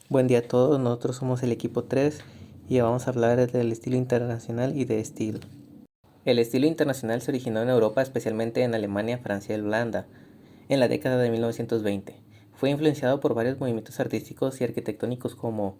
Buen día a todos, nosotros somos el equipo 3 y vamos a hablar del estilo internacional y de estilo. El estilo internacional se originó en Europa, especialmente en Alemania, Francia y Holanda, en la década de 1920. Fue influenciado por varios movimientos artísticos y arquitectónicos como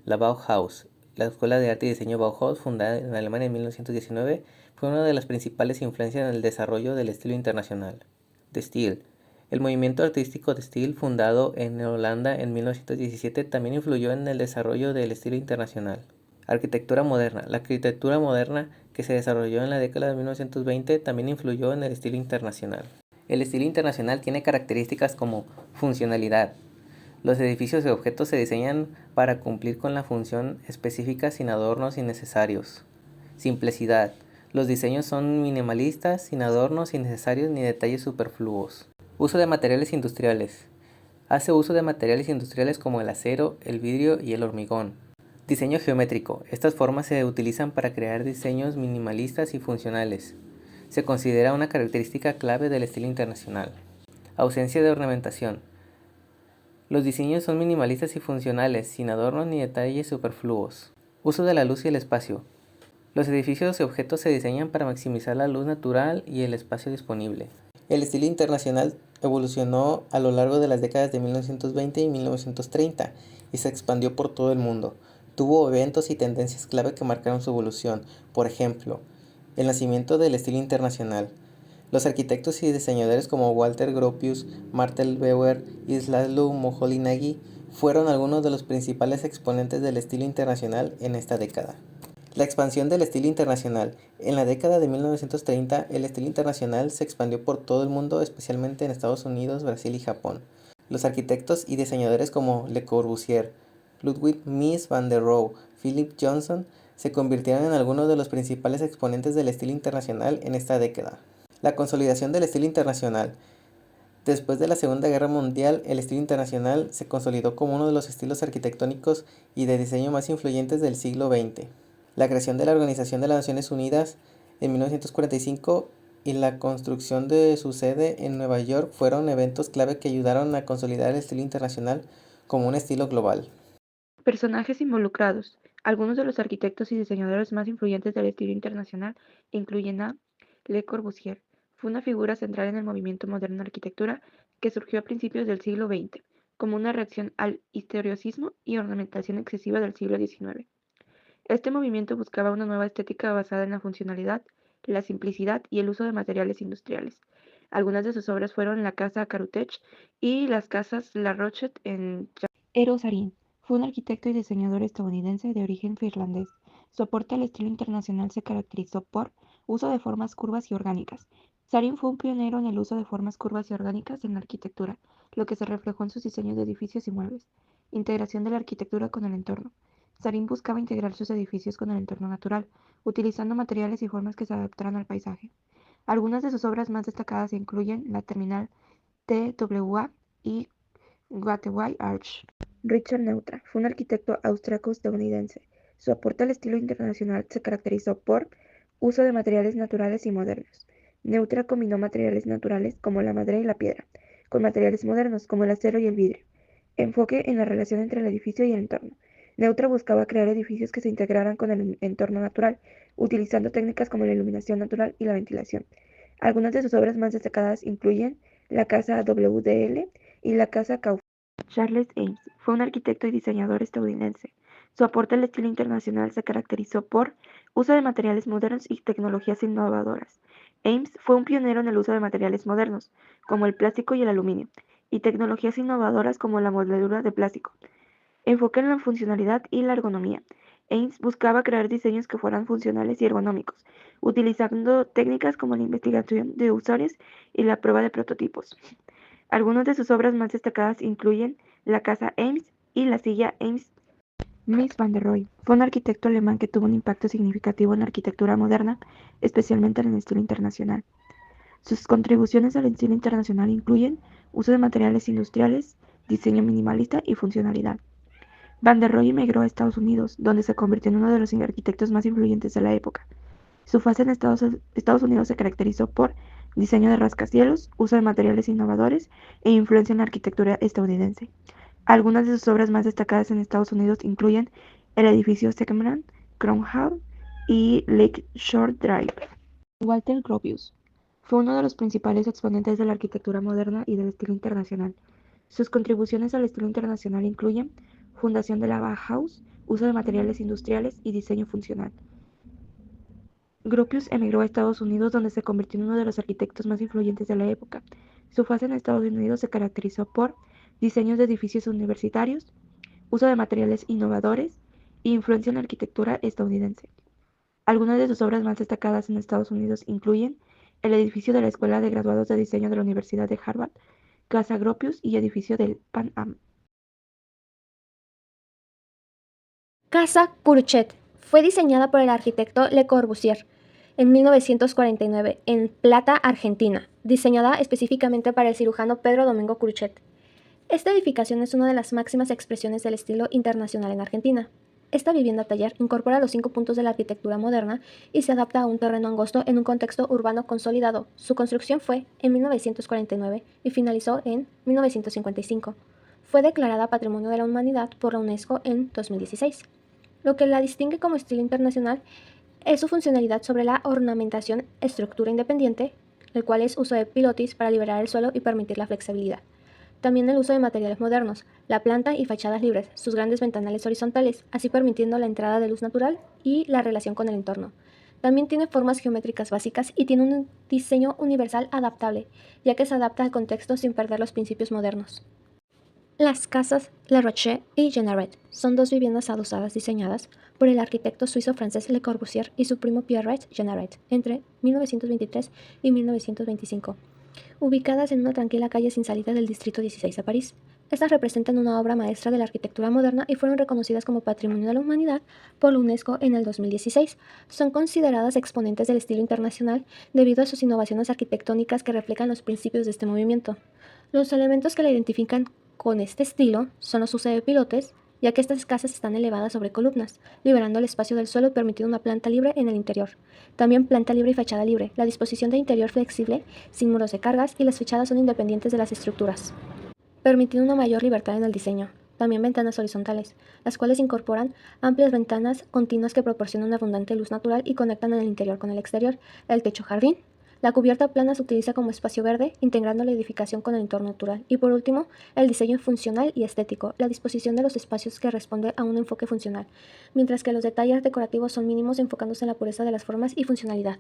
la Bauhaus. La Escuela de Arte y Diseño Bauhaus, fundada en Alemania en 1919, fue una de las principales influencias en el desarrollo del estilo internacional. De Stijl. El movimiento artístico de Stijl, fundado en Holanda en 1917, también influyó en el desarrollo del estilo internacional. Arquitectura moderna. La arquitectura moderna, que se desarrolló en la década de 1920, también influyó en el estilo internacional. El estilo internacional tiene características como funcionalidad. Los edificios y objetos se diseñan para cumplir con la función específica sin adornos innecesarios. Simplicidad. Los diseños son minimalistas, sin adornos innecesarios ni detalles superfluos. Uso de materiales industriales. Hace uso de materiales industriales como el acero, el vidrio y el hormigón. Diseño geométrico. Estas formas se utilizan para crear diseños minimalistas y funcionales. Se considera una característica clave del estilo internacional. Ausencia de ornamentación. Los diseños son minimalistas y funcionales, sin adornos ni detalles superfluos. Uso de la luz y el espacio. Los edificios y objetos se diseñan para maximizar la luz natural y el espacio disponible. El estilo internacional evolucionó a lo largo de las décadas de 1920 y 1930 y se expandió por todo el mundo. Tuvo eventos y tendencias clave que marcaron su evolución. Por ejemplo, el nacimiento del estilo internacional. Los arquitectos y diseñadores como Walter Gropius, Martel Bauer y Laszlo Moholy-Nagy fueron algunos de los principales exponentes del estilo internacional en esta década. La expansión del estilo internacional. En la década de 1930, el estilo internacional se expandió por todo el mundo, especialmente en Estados Unidos, Brasil y Japón. Los arquitectos y diseñadores como Le Corbusier, Ludwig Mies van der Rohe, Philip Johnson se convirtieron en algunos de los principales exponentes del estilo internacional en esta década. La consolidación del estilo internacional. Después de la Segunda Guerra Mundial, el estilo internacional se consolidó como uno de los estilos arquitectónicos y de diseño más influyentes del siglo XX. La creación de la Organización de las Naciones Unidas en 1945 y la construcción de su sede en Nueva York fueron eventos clave que ayudaron a consolidar el estilo internacional como un estilo global. Personajes involucrados. Algunos de los arquitectos y diseñadores más influyentes del estilo internacional incluyen a Le Corbusier. Fue una figura central en el movimiento moderno de arquitectura que surgió a principios del siglo XX, como una reacción al historicismo y ornamentación excesiva del siglo XIX. Este movimiento buscaba una nueva estética basada en la funcionalidad, la simplicidad y el uso de materiales industriales. Algunas de sus obras fueron la Casa Carutech y las casas La Rochette en Eros Arin fue un arquitecto y diseñador estadounidense de origen finlandés. Su aporte al estilo internacional se caracterizó por uso de formas curvas y orgánicas. Sarin fue un pionero en el uso de formas curvas y orgánicas en la arquitectura, lo que se reflejó en sus diseños de edificios y muebles. Integración de la arquitectura con el entorno. Sarin buscaba integrar sus edificios con el entorno natural, utilizando materiales y formas que se adaptaran al paisaje. Algunas de sus obras más destacadas incluyen la terminal TWA y Gateway Arch. Richard Neutra fue un arquitecto austriaco-estadounidense. Su aporte al estilo internacional se caracterizó por uso de materiales naturales y modernos. Neutra combinó materiales naturales como la madera y la piedra, con materiales modernos como el acero y el vidrio. Enfoque en la relación entre el edificio y el entorno. Neutra buscaba crear edificios que se integraran con el entorno natural, utilizando técnicas como la iluminación natural y la ventilación. Algunas de sus obras más destacadas incluyen la Casa WDL y la Casa Kaufman. Charles Eames fue un arquitecto y diseñador estadounidense. Su aporte al estilo internacional se caracterizó por uso de materiales modernos y tecnologías innovadoras. Eames fue un pionero en el uso de materiales modernos, como el plástico y el aluminio, y tecnologías innovadoras como la moldura de plástico. Enfoque en la funcionalidad y la ergonomía. Eames buscaba crear diseños que fueran funcionales y ergonómicos, utilizando técnicas como la investigación de usuarios y la prueba de prototipos. Algunas de sus obras más destacadas incluyen la Casa Eames y la Silla Eames. Mies van der Rohe fue un arquitecto alemán que tuvo un impacto significativo en la arquitectura moderna, especialmente en el estilo internacional. Sus contribuciones al estilo internacional incluyen uso de materiales industriales, diseño minimalista y funcionalidad. Van der Rohe emigró a Estados Unidos, donde se convirtió en uno de los arquitectos más influyentes de la época. Su fase en Estados Unidos se caracterizó por diseño de rascacielos, uso de materiales innovadores e influencia en la arquitectura estadounidense. Algunas de sus obras más destacadas en Estados Unidos incluyen el edificio Second Crown Hall y Lake Shore Drive. Walter Gropius fue uno de los principales exponentes de la arquitectura moderna y del estilo internacional. Sus contribuciones al estilo internacional incluyen fundación de la Bauhaus, uso de materiales industriales y diseño funcional. Gropius emigró a Estados Unidos, donde se convirtió en uno de los arquitectos más influyentes de la época. Su fase en Estados Unidos se caracterizó por diseños de edificios universitarios, uso de materiales innovadores e influencia en la arquitectura estadounidense. Algunas de sus obras más destacadas en Estados Unidos incluyen el edificio de la Escuela de Graduados de Diseño de la Universidad de Harvard, Casa Gropius y edificio del Pan Am. Casa Curuchet fue diseñada por el arquitecto Le Corbusier en 1949 en Plata, Argentina, diseñada específicamente para el cirujano Pedro Domingo Curuchet. Esta edificación es una de las máximas expresiones del estilo internacional en Argentina. Esta vivienda taller incorpora los 5 puntos de la arquitectura moderna y se adapta a un terreno angosto en un contexto urbano consolidado. Su construcción fue en 1949 y finalizó en 1955. Fue declarada Patrimonio de la Humanidad por la UNESCO en 2016. Lo que la distingue como estilo internacional es su funcionalidad sobre la ornamentación estructura independiente, el cual es uso de pilotis para liberar el suelo y permitir la flexibilidad. También el uso de materiales modernos, la planta y fachadas libres, sus grandes ventanales horizontales, así permitiendo la entrada de luz natural y la relación con el entorno. También tiene formas geométricas básicas y tiene un diseño universal adaptable, ya que se adapta al contexto sin perder los principios modernos. Las casas Le Rocher y Jeanneret son dos viviendas adosadas diseñadas por el arquitecto suizo-francés Le Corbusier y su primo Pierre Jeanneret entre 1923 y 1925, ubicadas en una tranquila calle sin salida del Distrito 16 a París. Estas representan una obra maestra de la arquitectura moderna y fueron reconocidas como Patrimonio de la Humanidad por la UNESCO en el 2016. Son consideradas exponentes del estilo internacional debido a sus innovaciones arquitectónicas que reflejan los principios de este movimiento. Los elementos que la identifican con este estilo son los usos de pilotes, ya que estas casas están elevadas sobre columnas, liberando el espacio del suelo y permitiendo una planta libre en el interior. También planta libre y fachada libre, la disposición de interior flexible, sin muros de cargas, y las fachadas son independientes de las estructuras, permitiendo una mayor libertad en el diseño. También ventanas horizontales, las cuales incorporan amplias ventanas continuas que proporcionan abundante luz natural y conectan el interior con el exterior. El techo jardín. La cubierta plana se utiliza como espacio verde, integrando la edificación con el entorno natural. Y por último, el diseño funcional y estético, la disposición de los espacios que responde a un enfoque funcional, mientras que los detalles decorativos son mínimos enfocándose en la pureza de las formas y funcionalidad.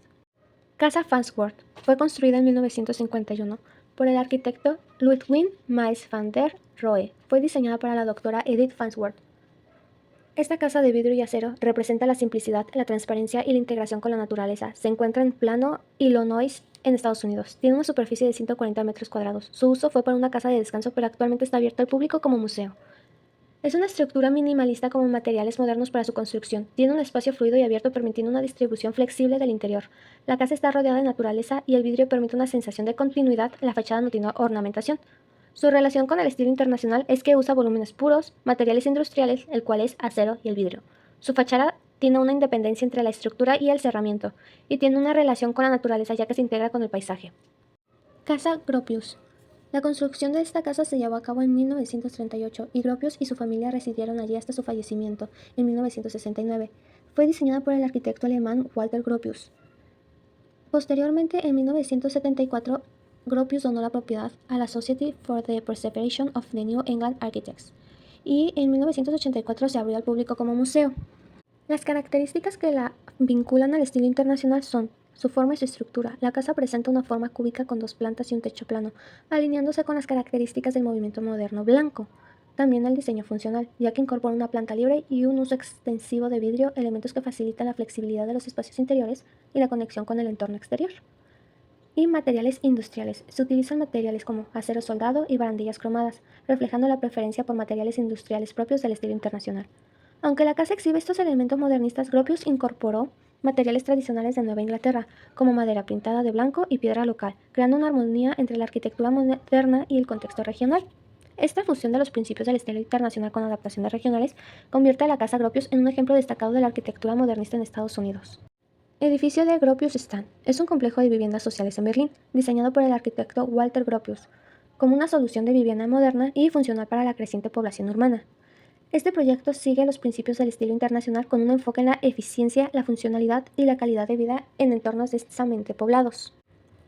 Casa Farnsworth fue construida en 1951 por el arquitecto Ludwig Mies van der Rohe. Fue diseñada para la doctora Edith Farnsworth. Esta casa de vidrio y acero representa la simplicidad, la transparencia y la integración con la naturaleza. Se encuentra en Plano, Illinois, en Estados Unidos. Tiene una superficie de 140 metros cuadrados. Su uso fue para una casa de descanso, pero actualmente está abierta al público como museo. Es una estructura minimalista con materiales modernos para su construcción. Tiene un espacio fluido y abierto permitiendo una distribución flexible del interior. La casa está rodeada de naturaleza y el vidrio permite una sensación de continuidad. La fachada no tiene ornamentación. Su relación con el estilo internacional es que usa volúmenes puros, materiales industriales, el cual es acero y el vidrio. Su fachada tiene una independencia entre la estructura y el cerramiento, y tiene una relación con la naturaleza ya que se integra con el paisaje. Casa Gropius. La construcción de esta casa se llevó a cabo en 1938 y Gropius y su familia residieron allí hasta su fallecimiento en 1969. Fue diseñada por el arquitecto alemán Walter Gropius. Posteriormente, en 1974, Gropius donó la propiedad a la Society for the Preservation of the New England Architects y en 1984 se abrió al público como museo. Las características que la vinculan al estilo internacional son su forma y su estructura. La casa presenta una forma cúbica con 2 plantas y un techo plano, alineándose con las características del movimiento moderno blanco. También el diseño funcional, ya que incorpora una planta libre y un uso extensivo de vidrio, elementos que facilitan la flexibilidad de los espacios interiores y la conexión con el entorno exterior. Y materiales industriales. Se utilizan materiales como acero soldado y barandillas cromadas, reflejando la preferencia por materiales industriales propios del estilo internacional. Aunque la casa exhibe estos elementos modernistas, Gropius incorporó materiales tradicionales de Nueva Inglaterra, como madera pintada de blanco y piedra local, creando una armonía entre la arquitectura moderna y el contexto regional. Esta fusión de los principios del estilo internacional con adaptaciones regionales convierte a la casa Gropius en un ejemplo destacado de la arquitectura modernista en Estados Unidos. Edificio de Gropius Stand. Es un complejo de viviendas sociales en Berlín, diseñado por el arquitecto Walter Gropius. como una solución de vivienda moderna y funcional para la creciente población urbana. Este proyecto sigue los principios del estilo internacional con un enfoque en la eficiencia, la funcionalidad y la calidad de vida en entornos densamente poblados.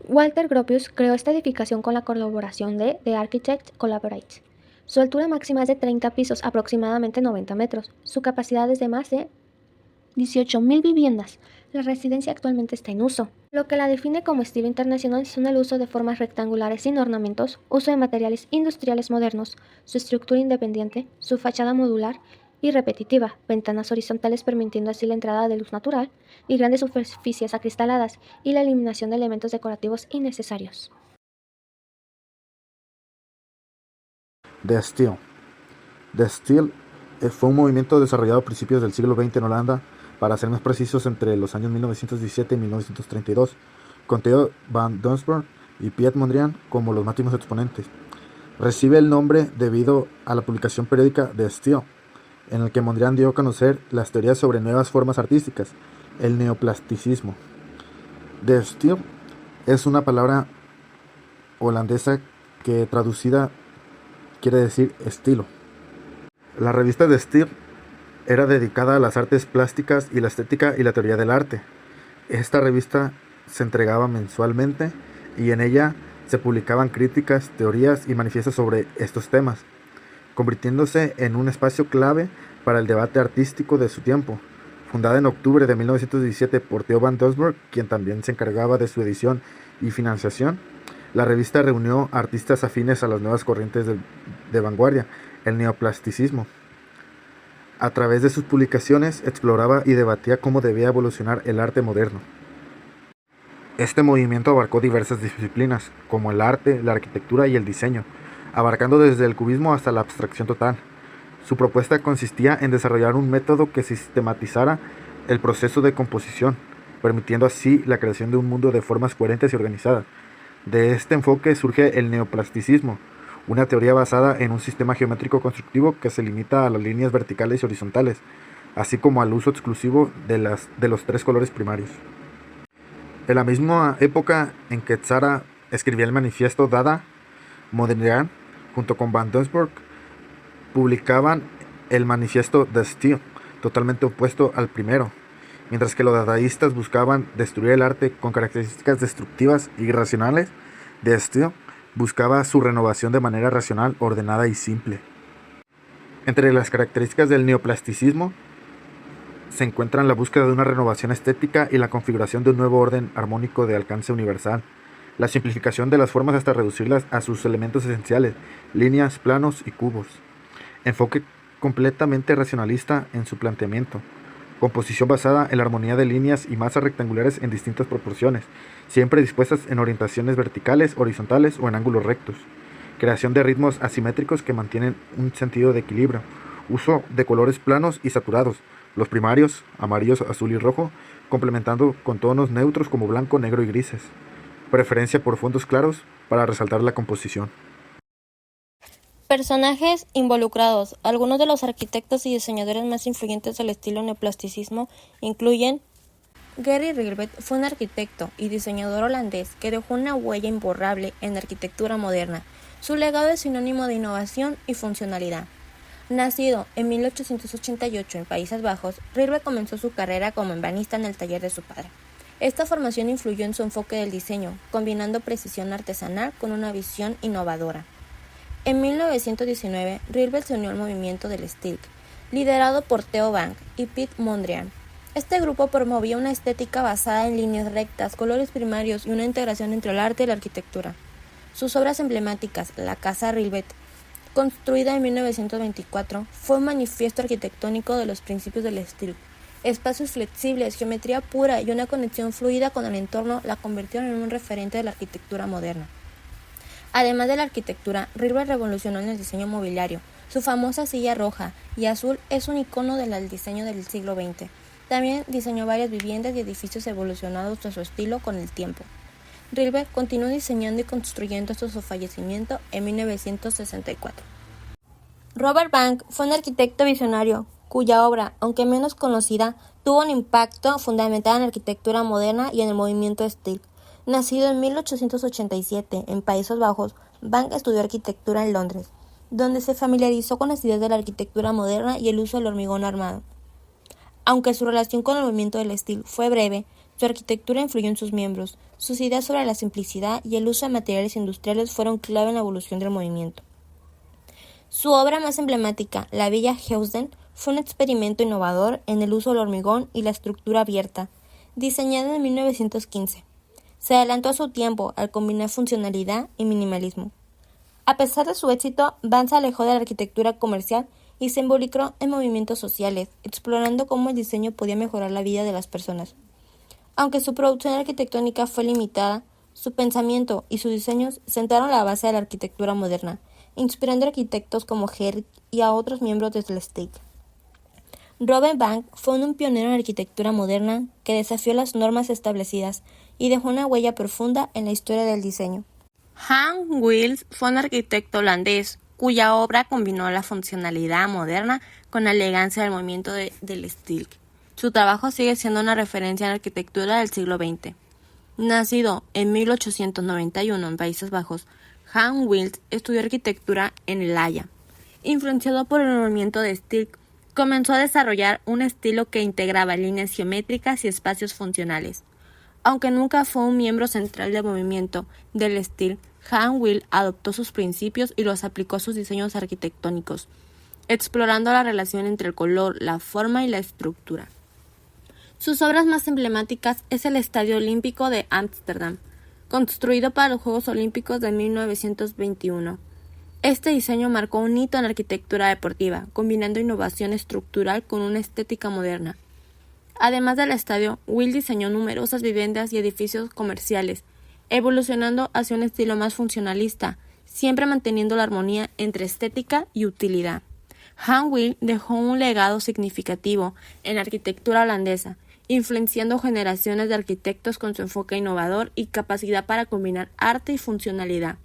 Walter Gropius creó esta edificación con la colaboración de The Architects Collaborate. Su altura máxima es de 30 pisos, aproximadamente 90 metros. Su capacidad es de más de 18.000 viviendas. La residencia actualmente está en uso. Lo que la define como estilo internacional son el uso de formas rectangulares sin ornamentos, uso de materiales industriales modernos, su estructura independiente, su fachada modular y repetitiva, ventanas horizontales permitiendo así la entrada de luz natural y grandes superficies acristaladas y la eliminación de elementos decorativos innecesarios. De Stijl. De Stijl fue un movimiento desarrollado a principios del siglo XX en Holanda, para ser más precisos entre los años 1917 y 1932, con Theo van Doesburg y Piet Mondrian como los máximos exponentes. Recibe el nombre debido a la publicación periódica de Stijl, en el que Mondrian dio a conocer las teorías sobre nuevas formas artísticas, el neoplasticismo. De Stijl es una palabra holandesa que traducida quiere decir estilo. La revista de Stijl era dedicada a las artes plásticas y la estética y la teoría del arte. Esta revista se entregaba mensualmente y en ella se publicaban críticas, teorías y manifiestos sobre estos temas, convirtiéndose en un espacio clave para el debate artístico de su tiempo. Fundada en octubre de 1917 por Theo van Doesburg, quien también se encargaba de su edición y financiación, la revista reunió artistas afines a las nuevas corrientes de vanguardia, el neoplasticismo. A través de sus publicaciones exploraba y debatía cómo debía evolucionar el arte moderno. Este movimiento abarcó diversas disciplinas, como el arte, la arquitectura y el diseño, abarcando desde el cubismo hasta la abstracción total. Su propuesta consistía en desarrollar un método que sistematizara el proceso de composición, permitiendo así la creación de un mundo de formas coherentes y organizadas. De este enfoque surge el neoplasticismo, una teoría basada en un sistema geométrico constructivo que se limita a las líneas verticales y horizontales, así como al uso exclusivo de los tres colores primarios. En la misma época en que Tzara escribía el manifiesto Dada, Mondrian, junto con Van Doesburg, publicaban el manifiesto de Stijl, totalmente opuesto al primero, mientras que los dadaístas buscaban destruir el arte con características destructivas y irracionales. De Stijl buscaba su renovación de manera racional, ordenada y simple. Entre las características del neoplasticismo se encuentran la búsqueda de una renovación estética y la configuración de un nuevo orden armónico de alcance universal, la simplificación de las formas hasta reducirlas a sus elementos esenciales, líneas, planos y cubos, enfoque completamente racionalista en su planteamiento, composición basada en la armonía de líneas y masas rectangulares en distintas proporciones, siempre dispuestas en orientaciones verticales, horizontales o en ángulos rectos, creación de ritmos asimétricos que mantienen un sentido de equilibrio, uso de colores planos y saturados, los primarios, amarillos, azul y rojo, complementando con tonos neutros como blanco, negro y grises, preferencia por fondos claros para resaltar la composición. Personajes involucrados. Algunos de los arquitectos y diseñadores más influyentes del estilo neoplasticismo incluyen Gary Rilvet. Fue un arquitecto y diseñador holandés que dejó una huella imborrable en la arquitectura moderna. Su legado es sinónimo de innovación y funcionalidad. Nacido en 1888 en Países Bajos, Rilvet comenzó su carrera como ebanista en el taller de su padre. Esta formación influyó en su enfoque del diseño, combinando precisión artesanal con una visión innovadora. En 1919, Rilvet se unió al movimiento del Stijl, liderado por Theo van y Piet Mondrian. Este grupo promovía una estética basada en líneas rectas, colores primarios y una integración entre el arte y la arquitectura. Sus obras emblemáticas, la Casa Rilvet, construida en 1924, fue un manifiesto arquitectónico de los principios del Stijl. Espacios flexibles, geometría pura y una conexión fluida con el entorno la convirtieron en un referente de la arquitectura moderna. Además de la arquitectura, Rilvet revolucionó en el diseño mobiliario. Su famosa silla roja y azul es un icono del diseño del siglo XX. También diseñó varias viviendas y edificios evolucionados a su estilo con el tiempo. Rilvet continuó diseñando y construyendo hasta su fallecimiento en 1964. Robert Bank fue un arquitecto visionario cuya obra, aunque menos conocida, tuvo un impacto fundamental en la arquitectura moderna y en el movimiento Stijl. Nacido en 1887 en Países Bajos, Bank estudió arquitectura en Londres, donde se familiarizó con las ideas de la arquitectura moderna y el uso del hormigón armado. Aunque su relación con el movimiento del estilo fue breve, su arquitectura influyó en sus miembros. Sus ideas sobre la simplicidad y el uso de materiales industriales fueron clave en la evolución del movimiento. Su obra más emblemática, la Villa Heusden, fue un experimento innovador en el uso del hormigón y la estructura abierta, diseñada en 1915. Se adelantó a su tiempo al combinar funcionalidad y minimalismo. A pesar de su éxito, Van se alejó de la arquitectura comercial y se involucró en movimientos sociales, explorando cómo el diseño podía mejorar la vida de las personas. Aunque su producción arquitectónica fue limitada, su pensamiento y sus diseños sentaron la base de la arquitectura moderna, inspirando a arquitectos como Gehry y a otros miembros del STIC. Robert Bank fue un pionero en arquitectura moderna que desafió las normas establecidas y dejó una huella profunda en la historia del diseño. Hans Wills fue un arquitecto holandés cuya obra combinó la funcionalidad moderna con la elegancia del movimiento del estilo. Su trabajo sigue siendo una referencia en la arquitectura del siglo XX. Nacido en 1891 en Países Bajos, Hans Wills estudió arquitectura en El Haya. Influenciado por el movimiento de Stilck, comenzó a desarrollar un estilo que integraba líneas geométricas y espacios funcionales. Aunque nunca fue un miembro central del movimiento del estilo, Hans Wills adoptó sus principios y los aplicó a sus diseños arquitectónicos, explorando la relación entre el color, la forma y la estructura. Sus obras más emblemáticas es el Estadio Olímpico de Ámsterdam, construido para los Juegos Olímpicos de 1921. Este diseño marcó un hito en la arquitectura deportiva, combinando innovación estructural con una estética moderna. Además del estadio, Wills diseñó numerosas viviendas y edificios comerciales, evolucionando hacia un estilo más funcionalista, siempre manteniendo la armonía entre estética y utilidad. Hans Wills dejó un legado significativo en la arquitectura holandesa, influenciando generaciones de arquitectos con su enfoque innovador y capacidad para combinar arte y funcionalidad.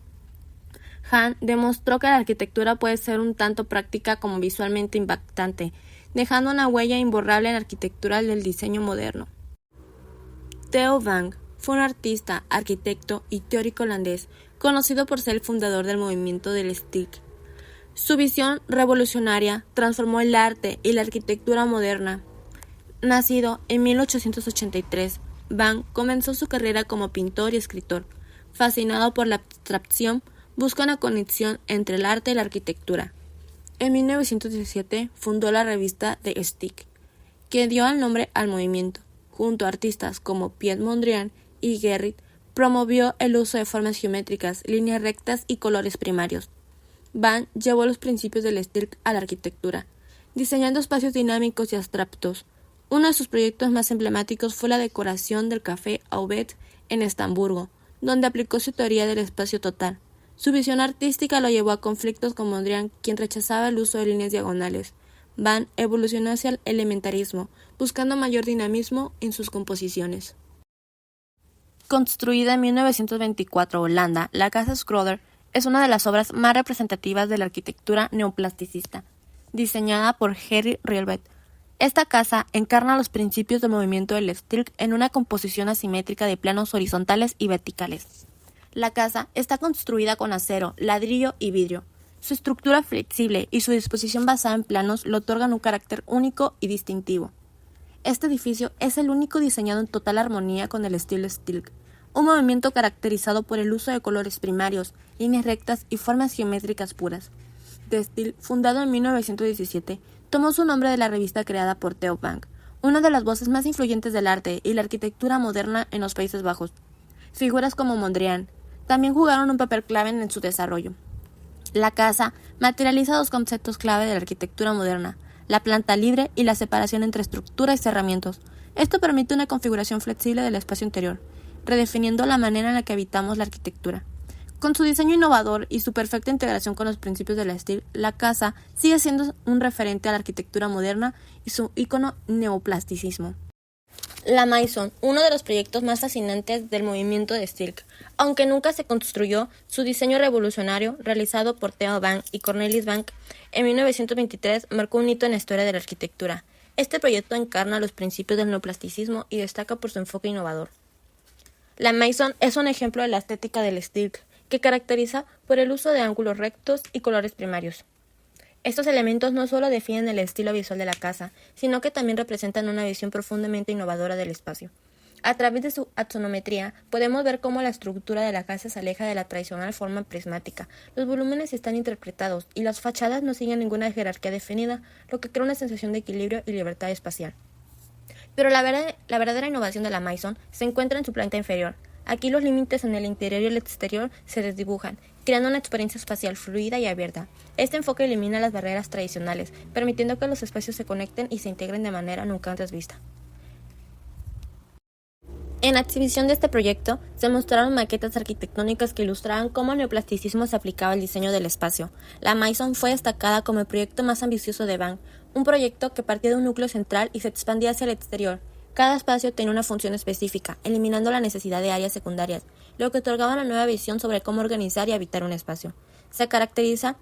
Hans demostró que la arquitectura puede ser un tanto práctica como visualmente impactante, dejando una huella imborrable en la arquitectura del diseño moderno. Theo Van fue un artista, arquitecto y teórico holandés, conocido por ser el fundador del movimiento del Stilck. Su visión revolucionaria transformó el arte y la arquitectura moderna. Nacido en 1883, Van comenzó su carrera como pintor y escritor. Fascinado por la abstracción, busca una conexión entre el arte y la arquitectura. En 1917 fundó la revista The Stick, que dio el nombre al movimiento. Junto a artistas como Piet Mondrian y Gehry, promovió el uso de formas geométricas, líneas rectas y colores primarios. Van llevó los principios del Stilck a la arquitectura, diseñando espacios dinámicos y abstractos. Uno de sus proyectos más emblemáticos fue la decoración del Café Aubet en Estamburgo, donde aplicó su teoría del espacio total. Su visión artística lo llevó a conflictos con Mondrian, quien rechazaba el uso de líneas diagonales. Van evolucionó hacia el elementarismo, buscando mayor dinamismo en sus composiciones. Construida en 1924 en Holanda, la Casa Schroeder es una de las obras más representativas de la arquitectura neoplasticista, diseñada por Gehry Rielbeck. Esta casa encarna los principios del movimiento del Stilck en una composición asimétrica de planos horizontales y verticales. La casa está construida con acero, ladrillo y vidrio. Su estructura flexible y su disposición basada en planos le otorgan un carácter único y distintivo. Este edificio es el único diseñado en total armonía con el estilo Stilck, un movimiento caracterizado por el uso de colores primarios, líneas rectas y formas geométricas puras. De Stilck, fundado en 1917, tomó su nombre de la revista creada por Theo Van, una de las voces más influyentes del arte y la arquitectura moderna en los Países Bajos. Figuras como Mondrian también jugaron un papel clave en su desarrollo. La casa materializa dos conceptos clave de la arquitectura moderna: la planta libre y la separación entre estructura y cerramientos. Esto permite una configuración flexible del espacio interior, redefiniendo la manera en la que habitamos la arquitectura. Con su diseño innovador y su perfecta integración con los principios del estilo, la casa sigue siendo un referente a la arquitectura moderna y su ícono neoplasticismo. La Maison, uno de los proyectos más fascinantes del movimiento de Stilck. Aunque nunca se construyó, su diseño revolucionario, realizado por Theo Van y Cornelis Bank en 1923, marcó un hito en la historia de la arquitectura. Este proyecto encarna los principios del neoplasticismo y destaca por su enfoque innovador. La Maison es un ejemplo de la estética del Stilck, que caracteriza por el uso de ángulos rectos y colores primarios. Estos elementos no solo definen el estilo visual de la casa, sino que también representan una visión profundamente innovadora del espacio. A través de su axonometría, podemos ver cómo la estructura de la casa se aleja de la tradicional forma prismática. Los volúmenes están interpretados y las fachadas no siguen ninguna jerarquía definida, lo que crea una sensación de equilibrio y libertad espacial. Pero la verdadera innovación de la Maison se encuentra en su planta inferior. Aquí los límites en el interior y el exterior se desdibujan, creando una experiencia espacial fluida y abierta. Este enfoque elimina las barreras tradicionales, permitiendo que los espacios se conecten y se integren de manera nunca antes vista. En la exhibición de este proyecto se mostraron maquetas arquitectónicas que ilustraban cómo el neoplasticismo se aplicaba al diseño del espacio. La Maison fue destacada como el proyecto más ambicioso de Van, un proyecto que partía de un núcleo central y se expandía hacia el exterior. Cada espacio tenía una función específica, eliminando la necesidad de áreas secundarias, lo que otorgaba una nueva visión sobre cómo organizar y habitar un espacio. Se caracteriza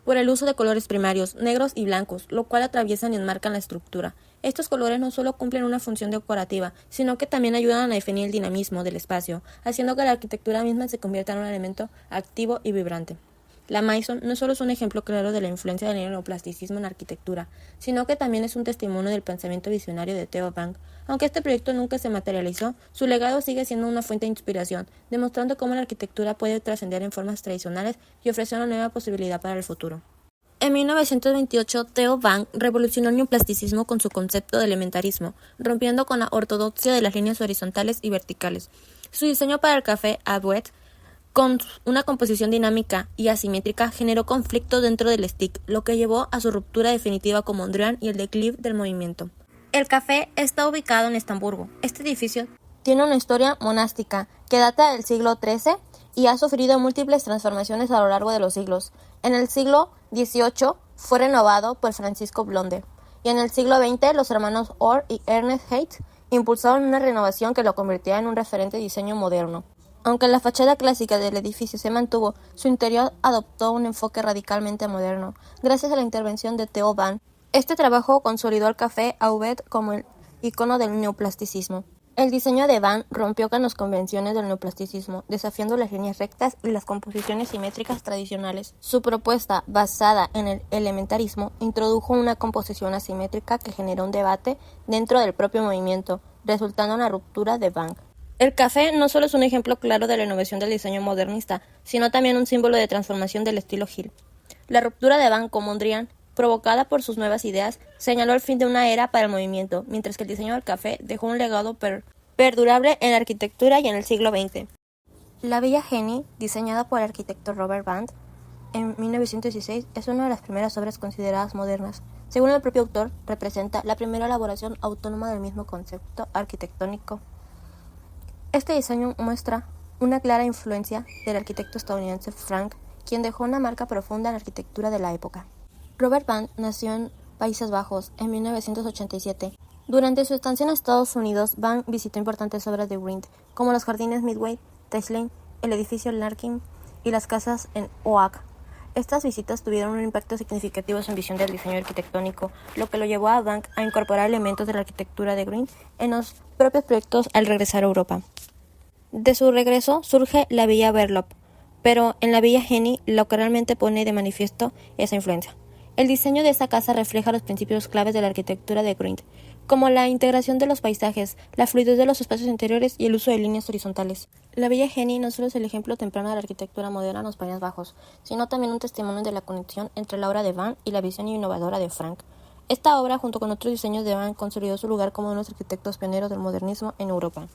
por el uso de colores primarios, negros y blancos, lo cual atraviesan y enmarcan la estructura. Estos colores no solo cumplen una función decorativa, sino que también ayudan a definir el dinamismo del espacio, haciendo que la arquitectura misma se convierta en un elemento activo y vibrante. La Maison no solo es un ejemplo claro de la influencia del neoplasticismo en la arquitectura, sino que también es un testimonio del pensamiento visionario de Theo Van. Aunque este proyecto nunca se materializó, su legado sigue siendo una fuente de inspiración, demostrando cómo la arquitectura puede trascender en formas tradicionales y ofrecer una nueva posibilidad para el futuro. En 1928, Theo Van revolucionó el neoplasticismo con su concepto de elementarismo, rompiendo con la ortodoxia de las líneas horizontales y verticales. Su diseño para el café Alouette, con una composición dinámica y asimétrica, generó conflicto dentro del STIC, lo que llevó a su ruptura definitiva con Mondrian y el declive del movimiento. El café está ubicado en Estamburgo. Este edificio tiene una historia monástica que data del siglo XIII y ha sufrido múltiples transformaciones a lo largo de los siglos. En el siglo XVIII fue renovado por Francisco Blonde, y en el siglo XX los hermanos Orr y Ernest Haight impulsaron una renovación que lo convertía en un referente de diseño moderno. Aunque la fachada clásica del edificio se mantuvo, su interior adoptó un enfoque radicalmente moderno, gracias a la intervención de Theo Van. Este trabajo consolidó al café Alouette como el icono del neoplasticismo. El diseño de Van rompió con las convenciones del neoplasticismo, desafiando las líneas rectas y las composiciones simétricas tradicionales. Su propuesta, basada en el elementarismo, introdujo una composición asimétrica que generó un debate dentro del propio movimiento, resultando en la ruptura de Van. El café no solo es un ejemplo claro de la innovación del diseño modernista, sino también un símbolo de transformación del estilo Hill. La ruptura de Van con Mondrian, provocada por sus nuevas ideas, señaló el fin de una era para el movimiento, mientras que el diseño del café dejó un legado perdurable en la arquitectura y en el siglo XX. La Villa Genie, diseñada por el arquitecto Robert Band en 1916, es una de las primeras obras consideradas modernas. Según el propio autor, representa la primera elaboración autónoma del mismo concepto arquitectónico. Este diseño muestra una clara influencia del arquitecto estadounidense Frank, quien dejó una marca profunda en la arquitectura de la época. Robert Band nació en Países Bajos en 1987. Durante su estancia en Estados Unidos, Band visitó importantes obras de Grind, como los jardines Midway, Teslin, el edificio Larkin y las casas en Oak. Estas visitas tuvieron un impacto significativo en su visión del diseño arquitectónico, lo que lo llevó a Band a incorporar elementos de la arquitectura de Grind en los propios proyectos al regresar a Europa. De su regreso surge la Villa Berlop, pero en la Villa Genie lo que realmente pone de manifiesto esa influencia. El diseño de esta casa refleja los principios claves de la arquitectura de Grind, como la integración de los paisajes, la fluidez de los espacios interiores y el uso de líneas horizontales. La Villa Genie no solo es el ejemplo temprano de la arquitectura moderna en los Países Bajos, sino también un testimonio de la conexión entre la obra de Van y la visión innovadora de Frank. Esta obra, junto con otros diseños de Van, consolidó su lugar como uno de los arquitectos pioneros del modernismo en Europa.